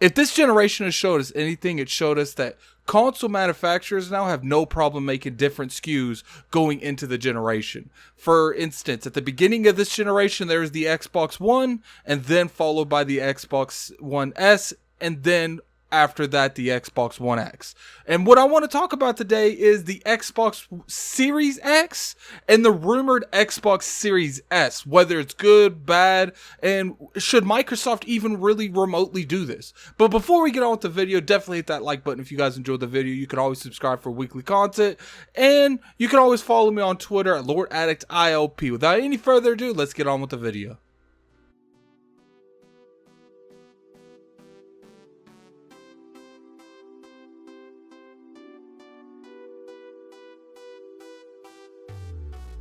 If this generation has showed us anything, it showed us that console manufacturers now have no problem making different SKUs going into the generation. For instance, at the beginning of this generation, there is the Xbox One, and then followed by the Xbox One S, and then after that, the Xbox One X. And what I want to talk about today is the Xbox Series X and the rumored Xbox Series S, whether it's good, bad, and should Microsoft even really remotely do this. But before we get on with the video, definitely hit that like button if you guys enjoyed the video. You can always subscribe for weekly content, and you can always follow me on Twitter at LordAddictILP. Without any further ado, let's get on with the video.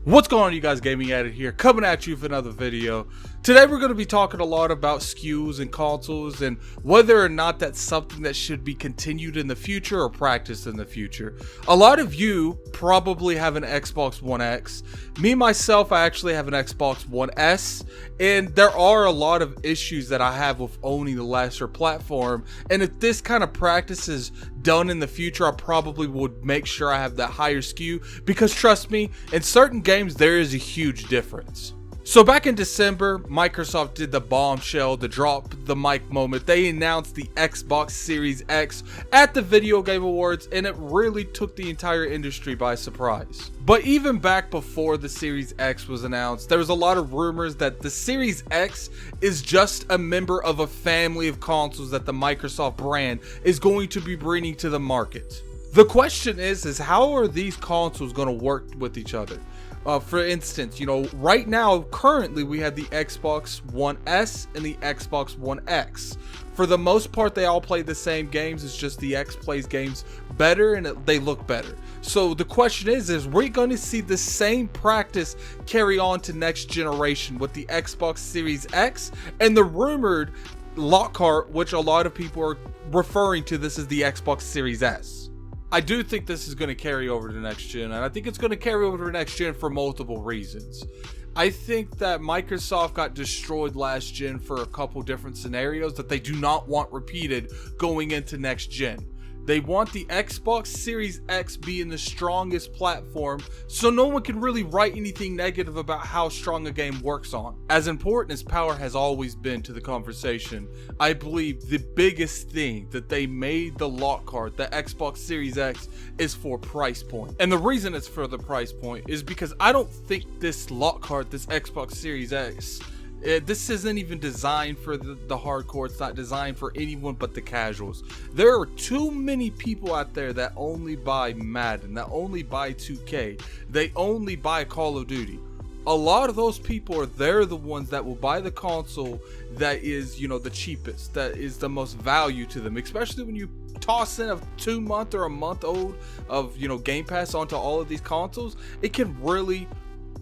What's going on, you guys? Gaming Addict here, coming at you with another video. Today we're going to be talking a lot about SKUs and consoles and whether or not that's something that should be continued in the future or practiced in the future. A lot of you probably have an Xbox One X. Me, myself, I actually have an Xbox One S, and there are a lot of issues that I have with owning the lesser platform, and if this kind of practice is done in the future, I probably would make sure I have that higher SKU, because trust me, in certain games there is a huge difference. So back in December, Microsoft did the bombshell, the drop the mic moment. They announced the Xbox Series X at the Video Game Awards, and it really took the entire industry by surprise. But even back before the Series X was announced, there was a lot of rumors that the Series X is just a member of a family of consoles that the Microsoft brand is going to be bringing to the market. The question is how are these consoles going to work with each other? For instance, right now, currently, we have the Xbox One S and the Xbox One X. For the most part, they all play the same games. It's just the X plays games better and they look better. So the question is we're going to see the same practice carry on to next generation with the Xbox Series X and the rumored Lockhart, which a lot of people are referring to this as the Xbox Series S. I do think this is going to carry over to the next gen, and I think it's going to carry over to the next gen for multiple reasons. I think that Microsoft got destroyed last gen for a couple different scenarios that they do not want repeated going into next gen. They want the Xbox Series X being the strongest platform, so no one can really write anything negative about how strong a game works on. As important as power has always been to the conversation, I believe the biggest thing that they made the Lockhart, the Xbox Series X, is for price point. And the reason it's for the price point is because I don't think this Lockhart, this Xbox Series X, this isn't even designed for the hardcore. It's not designed for anyone but the casuals. There are too many people out there that only buy Madden, that only buy 2K, they only buy Call of Duty. A lot of those people they're the ones that will buy the console that is, the cheapest, that is the most value to them, especially when you toss in a 2-month or a month old of, Game Pass onto all of these consoles. It can really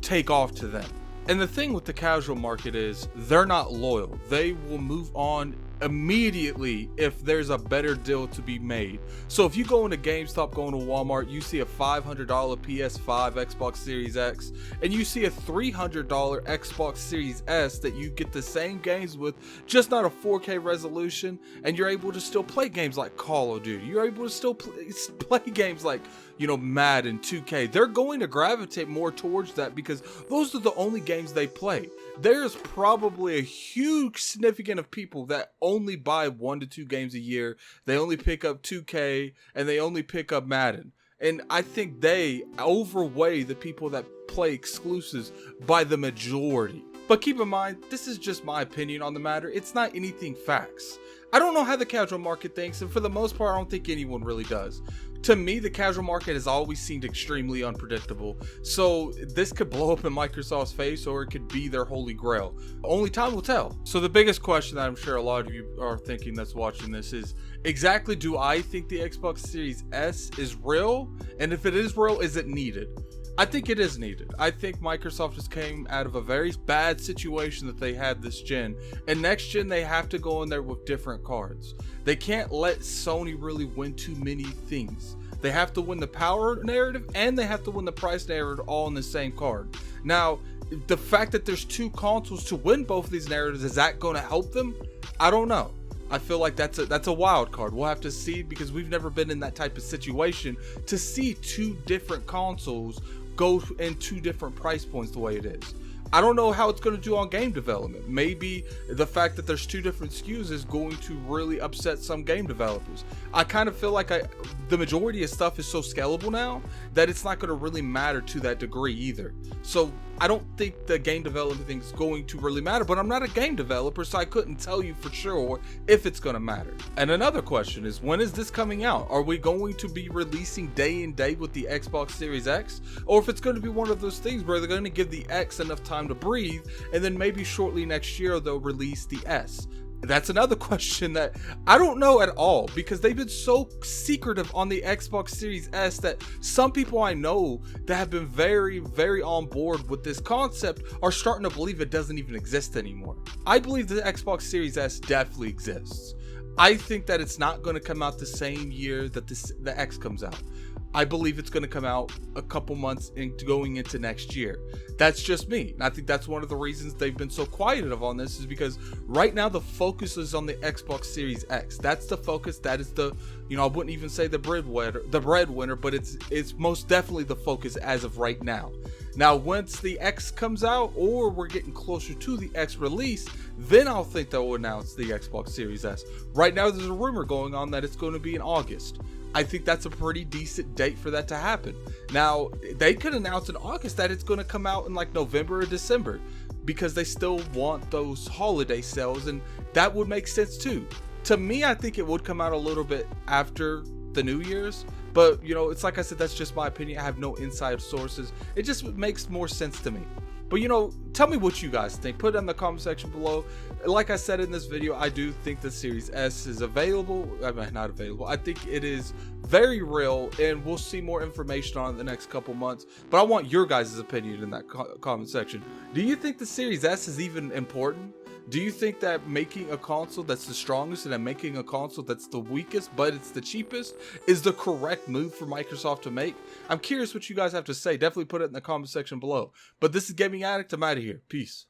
take off to them. And the thing with the casual market is they're not loyal. They will move on immediately if there's a better deal to be made. So if you go into GameStop, go into Walmart, you see a $500 PS5 Xbox Series X, and you see a $300 Xbox Series S that you get the same games with, just not a 4K resolution, and you're able to still play games like Call of Duty. You're able to still play games like, Madden, 2K. They're going to gravitate more towards that because those are the only games they play. There's probably a huge significant of people that only buy 1 to 2 games a year. They only pick up 2K and they only pick up Madden. And I think they overweigh the people that play exclusives by the majority. But keep in mind, this is just my opinion on the matter. It's not anything facts. I don't know how the casual market thinks, and for the most part, I don't think anyone really does. To me, the casual market has always seemed extremely unpredictable. So this could blow up in Microsoft's face, or it could be their holy grail. Only time will tell. So the biggest question that I'm sure a lot of you are thinking that's watching this is, exactly do I think the Xbox Series S is real? And if it is real, is it needed? I think it is needed. I think Microsoft just came out of a very bad situation that they had this gen. And next gen, they have to go in there with different cards. They can't let Sony really win too many things. They have to win the power narrative and they have to win the price narrative all in the same card. Now, the fact that there's 2 consoles to win both of these narratives, is that going to help them? I don't know. I feel like that's a wild card. We'll have to see, because we've never been in that type of situation to see two different consoles go in two different price points the way it is. I don't know how it's going to do on game development. Maybe the fact that there's two different SKUs is going to really upset some game developers. I kind of feel like the majority of stuff is so scalable now that it's not going to really matter to that degree either. So I don't think the game development thing is going to really matter, but I'm not a game developer, so I couldn't tell you for sure if it's going to matter. And another question is, when is this coming out? Are we going to be releasing day and day with the Xbox Series X? Or if it's going to be one of those things where they're going to give the X enough time to breathe, and then maybe shortly next year they'll release the S? That's another question that I don't know at all, because they've been so secretive on the Xbox Series S that some people I know that have been very, very on board with this concept are starting to believe it doesn't even exist anymore. I believe the Xbox Series S definitely exists. I think that it's not going to come out the same year that the X comes out. I believe it's going to come out a couple months going into next year. That's just me. And I think that's one of the reasons they've been so quiet on this, is because right now the focus is on the Xbox Series X. That's the focus. That is the, I wouldn't even say the breadwinner, but it's most definitely the focus as of right now. Now, once the X comes out, or we're getting closer to the X release, then I'll think they'll announce the Xbox Series S. Right now, there's a rumor going on that it's going to be in August. I think that's a pretty decent date for that to happen. Now, they could announce in August that it's going to come out in like November or December, because they still want those holiday sales, and that would make sense too. To me, I think it would come out a little bit after the New Year's, but it's like I said, that's just my opinion. I have no inside sources. It just makes more sense to me. But tell me what you guys think. Put it in the comment section below. Like I said in this video, I do think the Series S is available. I mean, not available. I think it is very real, and we'll see more information on it in the next couple months. But I want your guys' opinion in that comment section. Do you think the Series S is even important? Do you think that making a console that's the strongest and then making a console that's the weakest but it's the cheapest is the correct move for Microsoft to make? I'm curious what you guys have to say. Definitely put it in the comment section below. But this is Gaming Addict. I'm out of here. Peace.